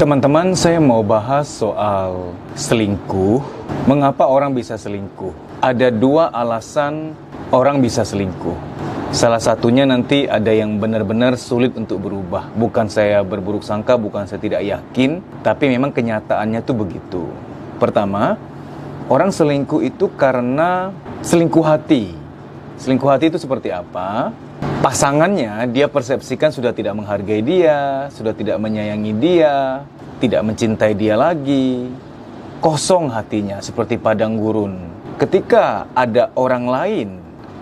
Teman-teman, saya mau bahas soal selingkuh. Mengapa orang bisa selingkuh? Ada dua alasan orang bisa selingkuh. Salah satunya nanti ada yang benar-benar sulit untuk berubah. Bukan saya berburuk sangka, bukan saya tidak yakin, tapi memang kenyataannya tuh begitu. Pertama, orang selingkuh itu karena selingkuh hati. Selingkuh hati itu seperti apa? Pasangannya dia persepsikan sudah tidak menghargai dia, sudah tidak menyayangi dia, tidak mencintai dia lagi. Kosong hatinya seperti padang gurun. Ketika ada orang lain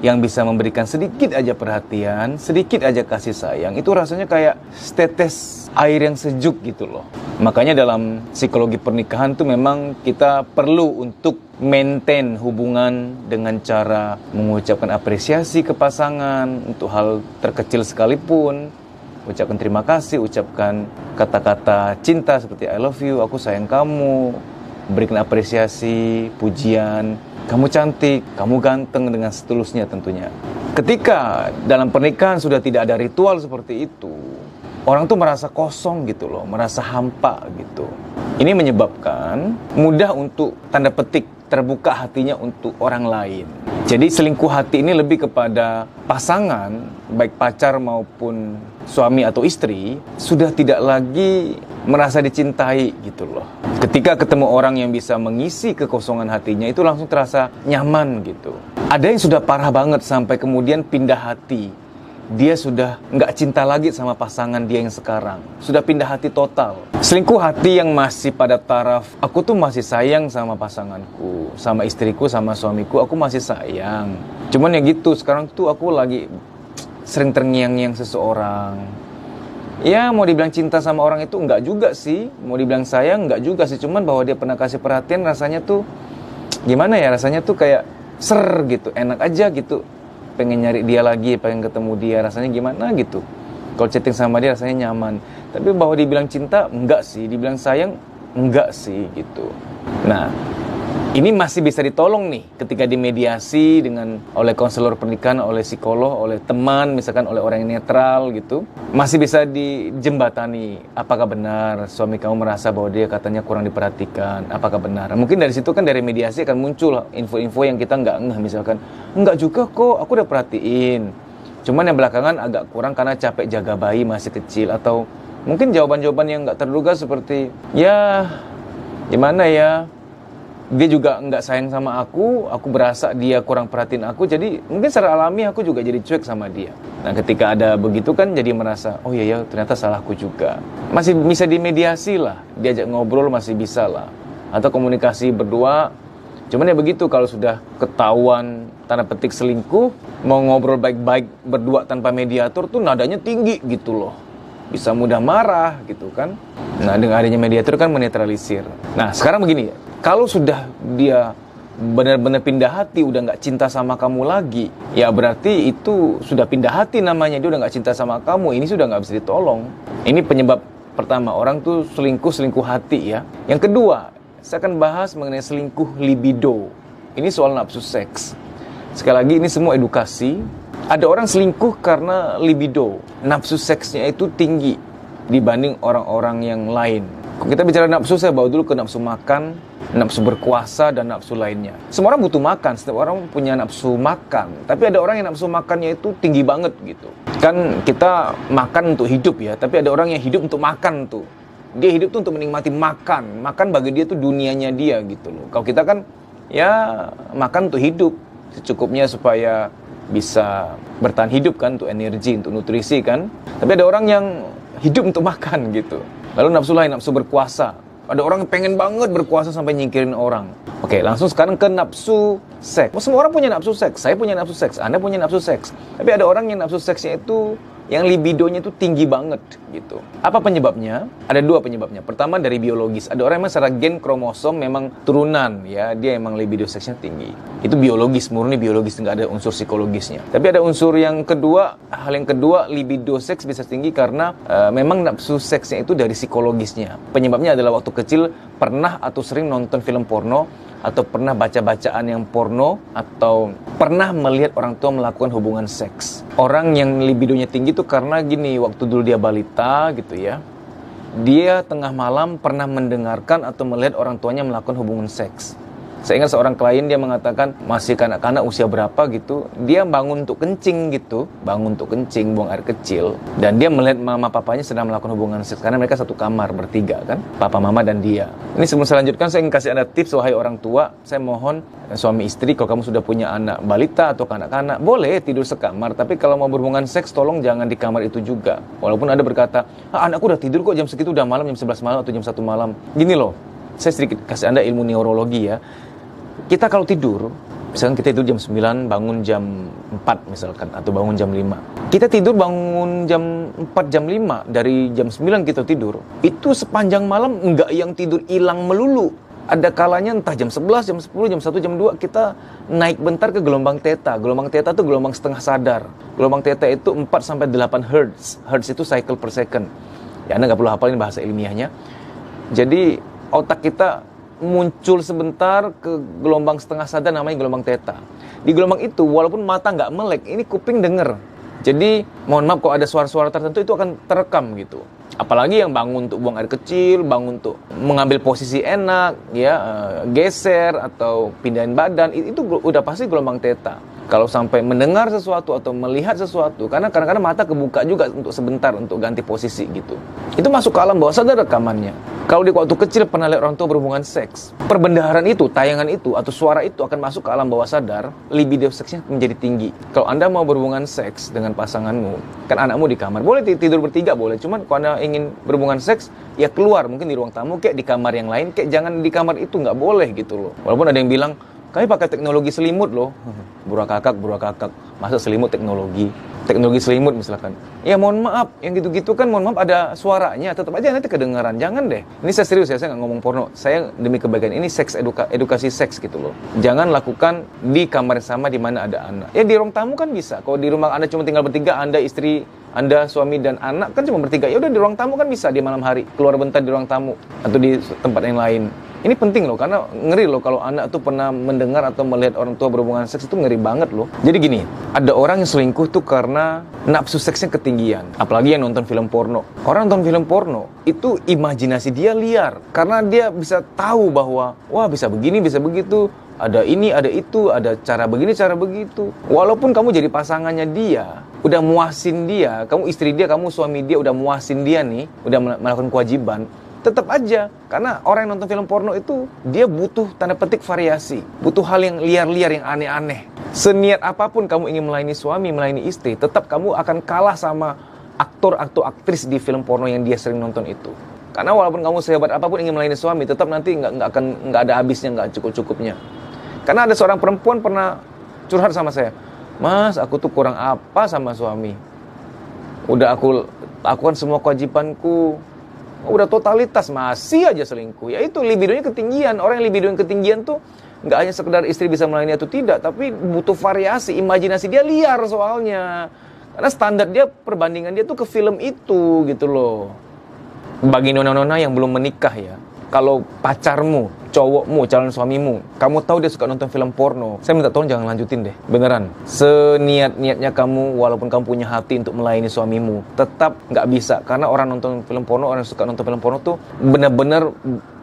yang bisa memberikan sedikit aja perhatian, sedikit aja kasih sayang, itu rasanya kayak setetes air yang sejuk gitu loh. Makanya dalam psikologi pernikahan tuh memang kita perlu untuk maintain hubungan dengan cara mengucapkan apresiasi ke pasangan untuk hal terkecil sekalipun. Ucapkan terima kasih, ucapkan kata-kata cinta seperti I love you, aku sayang kamu. Berikan apresiasi, pujian, kamu cantik, kamu ganteng, dengan seterusnya tentunya. Ketika dalam pernikahan sudah tidak ada ritual seperti itu, orang tuh merasa kosong gitu loh, merasa hampa gitu. Ini menyebabkan mudah untuk tanda petik terbuka hatinya untuk orang lain. Jadi selingkuh hati ini lebih kepada pasangan, baik pacar maupun suami atau istri, sudah tidak lagi merasa dicintai gitu loh. Ketika ketemu orang yang bisa mengisi kekosongan hatinya, itu langsung terasa nyaman gitu. Ada yang sudah parah banget sampai kemudian pindah hati. Dia sudah nggak cinta lagi sama pasangan dia yang sekarang. Sudah pindah hati total. Selingkuh hati yang masih pada taraf, aku tuh masih sayang sama pasanganku, sama istriku, sama suamiku, aku masih sayang. Cuman ya gitu, sekarang tuh aku lagi sering terngiang-ngiang seseorang. Ya mau dibilang cinta sama orang itu enggak juga sih. Mau dibilang sayang enggak juga sih. Cuman bahwa dia pernah kasih perhatian, rasanya tuh gimana ya, rasanya tuh kayak ser gitu, enak aja gitu. Pengen nyari dia lagi, pengen ketemu dia, rasanya gimana gitu. Kalau chatting sama dia rasanya nyaman. Tapi bahwa dibilang cinta, enggak sih. Dibilang sayang, enggak sih gitu. Nah, ini masih bisa ditolong nih ketika dimediasi dengan oleh konselor pernikahan, oleh psikolog, oleh teman, misalkan oleh orang yang netral gitu. Masih bisa dijembatani. Apakah benar suami kamu merasa bahwa dia katanya kurang diperhatikan? Apakah benar? Mungkin dari situ kan dari mediasi akan muncul info-info yang kita nggak ngeh. Misalkan, enggak juga kok, aku udah perhatiin. Cuman yang belakangan agak kurang karena capek jaga bayi masih kecil. Atau mungkin jawaban-jawaban yang nggak terduga seperti, ya gimana ya, dia juga nggak sayang sama aku berasa dia kurang perhatiin aku, jadi mungkin secara alami aku juga jadi cuek sama dia. Nah ketika ada begitu kan jadi merasa, oh iya ya ternyata salahku juga. Masih bisa dimediasi lah, diajak ngobrol masih bisa lah, atau komunikasi berdua. Cuman ya begitu, kalau sudah ketahuan tanda petik selingkuh, mau ngobrol baik-baik berdua tanpa mediator tuh nadanya tinggi gitu loh, bisa mudah marah gitu kan. Nah dengan adanya mediator kan menetralisir. Nah sekarang begini ya, kalau sudah dia benar-benar pindah hati, udah nggak cinta sama kamu lagi, ya berarti itu sudah pindah hati namanya, dia udah nggak cinta sama kamu. Ini sudah nggak bisa ditolong. Ini penyebab pertama, orang tuh selingkuh hati ya. Yang kedua, saya akan bahas mengenai selingkuh libido. Ini soal nafsu seks. Sekali lagi ini semua edukasi. Ada orang selingkuh karena libido, nafsu seksnya itu tinggi dibanding orang-orang yang lain. Kalau kita bicara nafsu, saya bawa dulu ke nafsu makan, nafsu berkuasa, dan nafsu lainnya. Semua orang butuh makan, setiap orang punya nafsu makan. Tapi ada orang yang nafsu makannya itu tinggi banget gitu. Kan kita makan untuk hidup ya, tapi ada orang yang hidup untuk makan tuh. Dia hidup tuh untuk menikmati makan. Makan bagi dia tuh dunianya dia gitu loh. Kalau kita kan ya makan untuk hidup secukupnya supaya bisa bertahan hidup kan, untuk energi, untuk nutrisi kan. Tapi ada orang yang hidup untuk makan gitu. Lalu nafsu lain, nafsu berkuasa. Ada orang yang pengen banget berkuasa sampai nyingkirin orang. Oke, langsung sekarang ke nafsu seks. Semua orang punya nafsu seks. Saya punya nafsu seks, Anda punya nafsu seks. Tapi ada orang yang nafsu seksnya itu, yang libidonya itu tinggi banget gitu. Apa penyebabnya? Ada dua penyebabnya. Pertama dari biologis. Ada orang yang secara gen kromosom memang turunan ya, dia emang libido seksnya tinggi. Itu biologis, murni biologis, nggak ada unsur psikologisnya. Tapi ada unsur yang kedua, hal yang kedua, libido seks bisa tinggi karena memang nafsu seksnya itu dari psikologisnya. Penyebabnya adalah waktu kecil pernah atau sering nonton film porno, atau pernah baca bacaan yang porno, atau pernah melihat orang tua melakukan hubungan seks. Orang yang libidonya tinggi tuh karena gini, waktu dulu dia balita gitu ya, dia tengah malam pernah mendengarkan atau melihat orang tuanya melakukan hubungan seks. Saya ingat seorang klien, dia mengatakan masih kanak-kanak usia berapa gitu, dia bangun untuk kencing gitu, buang air kecil, dan dia melihat mama papanya sedang melakukan hubungan seks, karena mereka satu kamar bertiga kan, papa, mama, dan dia. Ini sebelum saya lanjutkan, saya ingin kasih Anda tips, wahai orang tua. Saya mohon suami istri, kalau kamu sudah punya anak balita atau kanak-kanak, boleh tidur sekamar, tapi kalau mau berhubungan seks, tolong jangan di kamar itu juga. Walaupun Anda berkata, anakku udah tidur kok, jam segitu udah malam, jam 11 malam atau jam 1 malam. Gini loh, saya sedikit kasih Anda ilmu neurologi ya. Kita kalau tidur, misalkan kita tidur jam 9, bangun jam 4 misalkan, atau bangun jam 5. Kita tidur bangun jam 4, jam 5, dari jam 9 kita tidur, itu sepanjang malam enggak yang tidur hilang melulu. Ada kalanya entah jam 11, jam 10, jam 1, jam 2, kita naik bentar ke gelombang theta. Gelombang theta itu gelombang setengah sadar. Gelombang theta itu 4-8 Hz. Hz itu cycle per second. Ya, Anda nggak perlu hafalin bahasa ilmiahnya. Jadi, otak kita muncul sebentar ke gelombang setengah sadar, namanya gelombang theta. Di gelombang itu, walaupun mata nggak melek, ini kuping denger. Jadi, mohon maaf kalau ada suara-suara tertentu itu akan terekam gitu. Apalagi yang bangun untuk buang air kecil, bangun untuk mengambil posisi enak, ya, geser atau pindahin badan, itu udah pasti gelombang theta. Kalau sampai mendengar sesuatu atau melihat sesuatu, karena kadang-kadang mata kebuka juga untuk sebentar untuk ganti posisi gitu. Itu masuk ke alam bawah sadar rekamannya. Kalau di waktu kecil pernah lihat orang tua berhubungan seks, perbendaharaan itu, tayangan itu, atau suara itu akan masuk ke alam bawah sadar, libido seksnya menjadi tinggi. Kalau Anda mau berhubungan seks dengan pasanganmu, kan anakmu di kamar, boleh tidur bertiga boleh, cuman kalau Anda ingin berhubungan seks, ya keluar, mungkin di ruang tamu, kayak di kamar yang lain, kayak jangan di kamar itu, nggak boleh gitu loh. Walaupun ada yang bilang, kami pakai teknologi selimut loh. Burakakak. Masa selimut teknologi selimut misalkan. Ya mohon maaf, yang gitu-gitu kan mohon maaf ada suaranya, tetap aja nanti kedengaran. Jangan deh. Ini saya serius ya, saya nggak ngomong porno. Saya demi kebaikan, ini seks edukasi seks gitu loh. Jangan lakukan di kamar yang sama di mana ada anak. Ya di ruang tamu kan bisa. Kalau di rumah Anda cuma tinggal bertiga, Anda, istri, Anda, suami, dan anak kan cuma bertiga. Ya udah di ruang tamu kan bisa di malam hari. Keluar bentar di ruang tamu atau di tempat yang lain. Ini penting loh, karena ngeri loh kalau anak tuh pernah mendengar atau melihat orang tua berhubungan seks, itu ngeri banget loh. Jadi gini, ada orang yang selingkuh tuh karena nafsu seksnya ketinggian. Apalagi yang nonton film porno. Orang nonton film porno, itu imajinasi dia liar. Karena dia bisa tahu bahwa, wah bisa begini, bisa begitu. Ada ini, ada itu, ada cara begini, cara begitu. Walaupun kamu jadi pasangannya dia, udah muasin dia, kamu istri dia, kamu suami dia, udah muasin dia nih, udah melakukan kewajiban, tetap aja, karena orang yang nonton film porno itu dia butuh tanda petik variasi, butuh hal yang liar-liar, yang aneh-aneh. Seniat apapun kamu ingin melayani suami, melayani istri, tetap kamu akan kalah sama aktor atau aktris di film porno yang dia sering nonton itu. Karena walaupun kamu sehebat apapun ingin melayani suami, tetap nanti nggak ada habisnya, nggak cukup-cukupnya. Karena ada seorang perempuan pernah curhat sama saya, Mas, aku tuh kurang apa sama suami. Udah aku lakukan semua kewajibanku, udah totalitas masih aja selingkuh. Ya itu libidonya ketinggian. Orang yang libidonya ketinggian tuh nggak hanya sekedar istri bisa melayani atau tidak, tapi butuh variasi, imajinasi dia liar soalnya. Karena standar dia, perbandingan dia tuh ke film itu gitu loh. Bagi nona-nona yang belum menikah ya, kalau pacarmu, cowokmu, calon suamimu, kamu tahu dia suka nonton film porno, saya minta tolong jangan lanjutin deh, beneran. Seniat-niatnya kamu, walaupun kamu punya hati untuk melayani suamimu, tetap nggak bisa. Karena orang nonton film porno, orang yang suka nonton film porno tuh benar-benar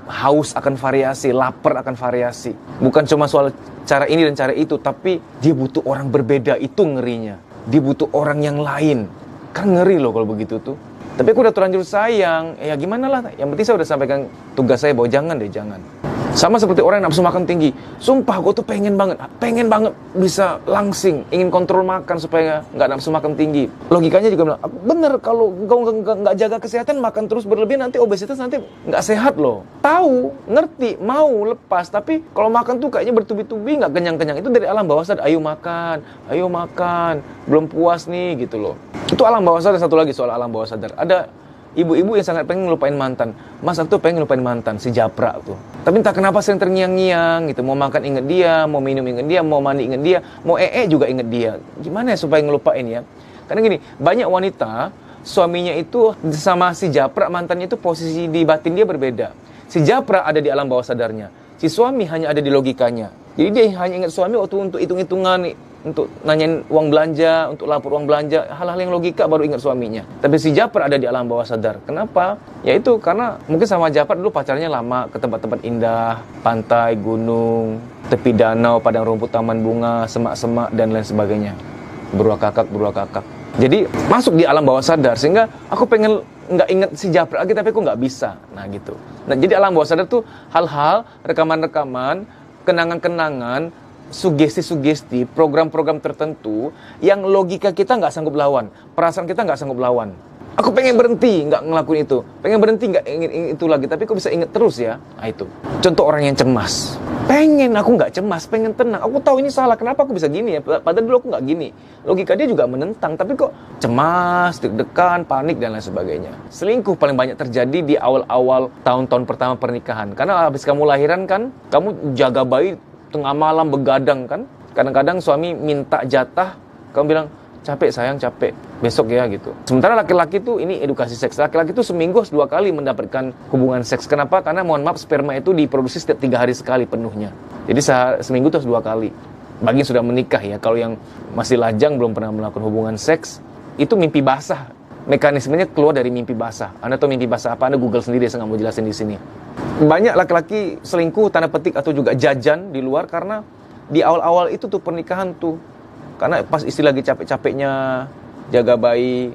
haus akan variasi, lapar akan variasi. Bukan cuma soal cara ini dan cara itu, tapi dia butuh orang berbeda, itu ngerinya. Dia butuh orang yang lain. Kan ngeri loh kalau begitu tuh. Tapi aku udah terlanjur sayang, ya gimana lah. Yang penting saya udah sampaikan tugas saya bahwa jangan deh, jangan. Sama seperti orang yang nafsu makan tinggi. Sumpah, gue tuh pengen banget bisa langsing, ingin kontrol makan supaya nggak nafsu makan tinggi. Logikanya juga bilang, bener, kalau nggak jaga kesehatan, makan terus berlebihan, nanti obesitas, nanti nggak sehat loh. Tahu, ngerti, mau lepas, tapi kalau makan tuh kayaknya bertubi-tubi, nggak kenyang-kenyang. Itu dari alam bawah sadar, ayo makan, belum puas nih gitu loh. Itu alam bawah sadar. Satu lagi soal alam bawah sadar, ada ibu-ibu yang sangat pengen ngelupain mantan. Mas, aku tuh pengen ngelupain mantan, si Japra tuh. Tapi entah kenapa sering terngiang-ngiang gitu. Mau makan inget dia, mau minum inget dia, mau mandi inget dia, mau juga inget dia. Gimana ya supaya ngelupain ya? Karena gini, banyak wanita, suaminya itu sama si Japra, mantannya itu posisi di batin dia berbeda. Si Japra ada di alam bawah sadarnya. Si suami hanya ada di logikanya. Jadi dia hanya ingat suami waktu untuk hitung-hitungan untuk nanyain uang belanja, untuk lapor uang belanja, hal-hal yang logika baru ingat suaminya. Tapi si Japar ada di alam bawah sadar. Kenapa? Ya itu karena mungkin sama Japar dulu pacarnya lama ke tempat-tempat indah, pantai, gunung, tepi danau, padang rumput, taman bunga, semak-semak dan lain sebagainya. Beruang kakak. Jadi masuk di alam bawah sadar sehingga aku pengen nggak inget si Japar lagi tapi aku nggak bisa. Nah gitu. Nah jadi alam bawah sadar tuh hal-hal, rekaman-rekaman, kenangan-kenangan, sugesti-sugesti, program-program tertentu yang logika kita nggak sanggup lawan, perasaan kita nggak sanggup lawan. Aku pengen berhenti nggak ngelakuin itu, pengen berhenti nggak ingin itu lagi, tapi kok bisa inget terus ya? Nah itu. Contoh orang yang cemas. Pengen aku nggak cemas, pengen tenang. Aku tahu ini salah, kenapa aku bisa gini ya? Padahal dulu aku nggak gini. Logika dia juga menentang, tapi kok cemas, deg-degan, panik dan lain sebagainya. Selingkuh paling banyak terjadi di awal-awal tahun-tahun pertama pernikahan. Karena habis kamu lahiran kan, kamu jaga bayi tengah malam begadang kan. Kadang-kadang suami minta jatah, kamu bilang, capek sayang, capek, besok ya gitu. Sementara laki-laki tuh, ini edukasi seks, laki-laki tuh seminggu harus 2 kali mendapatkan hubungan seks. Kenapa? Karena mohon maaf, sperma itu diproduksi setiap 3 hari sekali penuhnya. Jadi seminggu tuh harus 2 kali. Bagi yang sudah menikah ya, kalau yang masih lajang belum pernah melakukan hubungan seks, itu mimpi basah. Mekanismenya keluar dari mimpi basah. Anda tahu mimpi basah apa? Anda Google sendiri, saya nggak mau jelasin di sini. Banyak laki-laki selingkuh, tanda petik, atau juga jajan di luar karena di awal-awal itu tuh pernikahan tuh. Karena pas istri lagi capek-capeknya jaga bayi.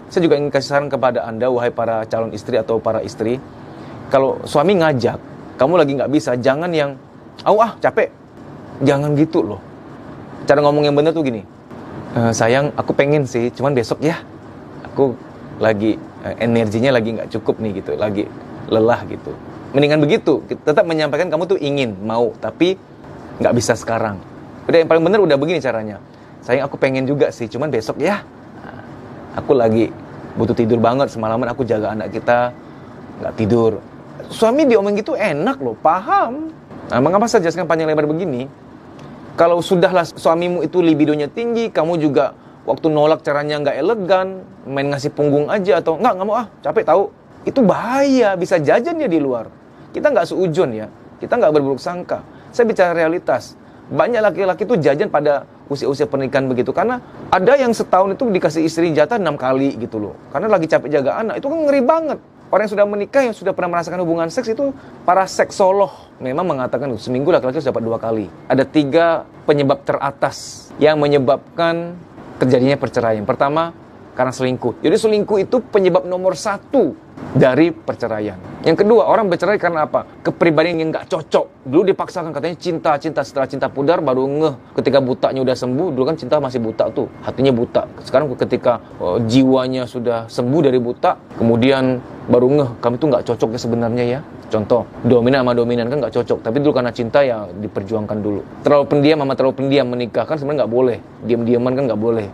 Saya juga ingin kasih saran kepada Anda, wahai para calon istri atau para istri. Kalau suami ngajak, kamu lagi nggak bisa, jangan yang, capek. Jangan gitu loh. Cara ngomong yang bener tuh gini, sayang, aku pengen sih, cuman besok ya. Aku lagi, energinya lagi nggak cukup nih gitu, lagi lelah gitu. Mendingan begitu, tetap menyampaikan kamu tuh ingin, mau, tapi nggak bisa sekarang. Udah yang paling bener udah begini caranya. Sayang, aku pengen juga sih, cuman besok ya. Aku lagi butuh tidur banget, semalaman aku jaga anak kita, nggak tidur. Suami diomong gitu enak loh, paham. Nah, mengapa saya jelaskan panjang lebar begini? Kalau sudahlah suamimu itu libidonya tinggi, kamu juga waktu nolak caranya nggak elegan, main ngasih punggung aja, atau nggak mau capek tahu. Itu bahaya, bisa jajan dia di luar. Kita nggak seujon ya, kita nggak berburuk sangka. Saya bicara realitas. Banyak laki-laki itu jajan pada usia-usia pernikahan begitu. Karena ada yang setahun itu dikasih istri jatah 6 kali gitu loh. Karena lagi capek jaga anak, itu kan ngeri banget. Orang yang sudah menikah, yang sudah pernah merasakan hubungan seks itu para seksolog memang mengatakan seminggu laki-laki sudah dapat 2 kali. Ada 3 penyebab teratas yang menyebabkan terjadinya perceraian. Pertama, karena selingkuh. Jadi selingkuh itu penyebab nomor 1 dari perceraian. Yang kedua, orang bercerai karena apa? Kepribadian yang nggak cocok. Dulu dipaksakan, katanya cinta. Setelah cinta pudar baru ngeh. Ketika butanya udah sembuh, dulu kan cinta masih buta tuh. Hatinya buta. Sekarang ketika jiwanya sudah sembuh dari buta, kemudian baru ngeh, kami tuh nggak cocok ya sebenarnya ya. Contoh, dominan sama dominan kan nggak cocok. Tapi dulu karena cinta ya diperjuangkan dulu. Terlalu pendiam sama terlalu pendiam menikah kan sebenarnya nggak boleh. Diam-diaman kan nggak boleh.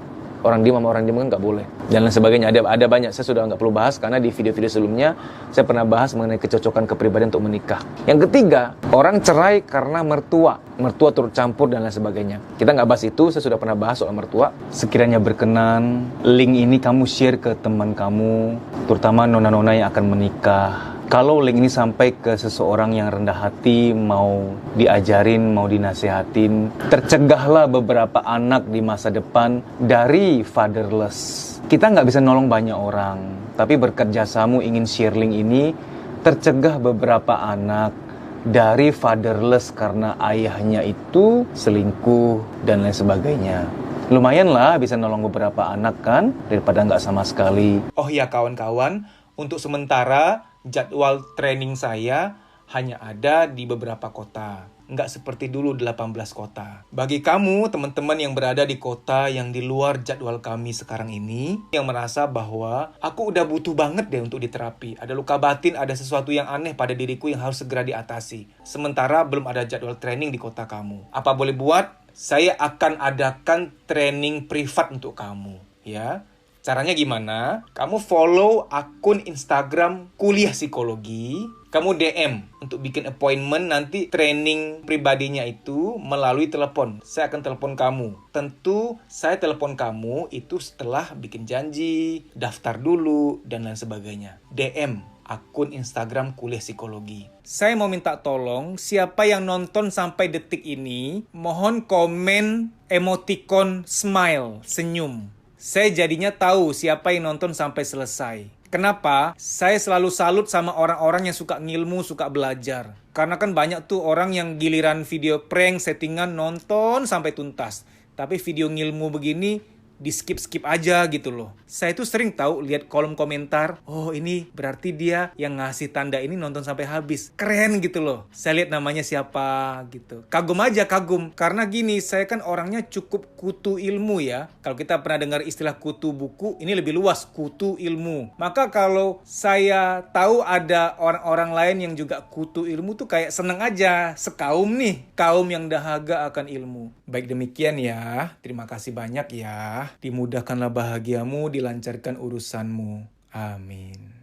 Orang diam sama orang diam kan nggak boleh. Dan lain sebagainya. Ada banyak. Saya sudah nggak perlu bahas karena di video-video sebelumnya saya pernah bahas mengenai kecocokan kepribadian untuk menikah. Yang ketiga, orang cerai karena mertua. Mertua turut campur dan lain sebagainya. Kita nggak bahas itu, saya sudah pernah bahas soal mertua. Sekiranya berkenan, link ini kamu share ke teman kamu, terutama nona-nona yang akan menikah. Kalau link ini sampai ke seseorang yang rendah hati, mau diajarin, mau dinasehatin, tercegahlah beberapa anak di masa depan dari fatherless. Kita nggak bisa nolong banyak orang, tapi berkat jasamu ingin share link ini, tercegah beberapa anak dari fatherless karena ayahnya itu selingkuh dan lain sebagainya. Lumayan lah bisa nolong beberapa anak kan, daripada nggak sama sekali. Oh ya kawan-kawan, untuk sementara jadwal training saya hanya ada di beberapa kota. Nggak seperti dulu 18 kota. Bagi kamu, teman-teman yang berada di kota yang di luar jadwal kami sekarang ini, yang merasa bahwa aku udah butuh banget deh untuk diterapi. Ada luka batin, ada sesuatu yang aneh pada diriku yang harus segera diatasi. Sementara belum ada jadwal training di kota kamu. Apa boleh buat? Saya akan adakan training privat untuk kamu. Ya. Caranya gimana? Kamu follow akun Instagram Kuliah Psikologi. Kamu DM untuk bikin appointment, nanti training pribadinya itu melalui telepon. Saya akan telepon kamu. Tentu saya telepon kamu itu setelah bikin janji, daftar dulu, dan lain sebagainya. DM akun Instagram Kuliah Psikologi. Saya mau minta tolong, siapa yang nonton sampai detik ini, mohon komen emoticon smile, senyum. Saya jadinya tahu siapa yang nonton sampai selesai. Kenapa? Saya selalu salut sama orang-orang yang suka ngilmu, suka belajar. Karena kan banyak tuh orang yang giliran video prank, settingan, nonton sampai tuntas. Tapi video ngilmu begini, di skip-skip aja gitu loh. Saya tuh sering tahu lihat kolom komentar, oh ini berarti dia yang ngasih tanda ini nonton sampai habis. Keren gitu loh. Saya lihat namanya siapa gitu. Kagum aja, kagum. Karena gini, saya kan orangnya cukup kutu ilmu ya. Kalau kita pernah dengar istilah kutu buku, ini lebih luas, kutu ilmu. Maka kalau saya tahu ada orang-orang lain yang juga kutu ilmu tuh kayak seneng aja. Sekaum nih, kaum yang dahaga akan ilmu. Baik demikian ya. Terima kasih banyak ya. Dimudahkanlah bahagiamu, dilancarkan urusanmu. Amin.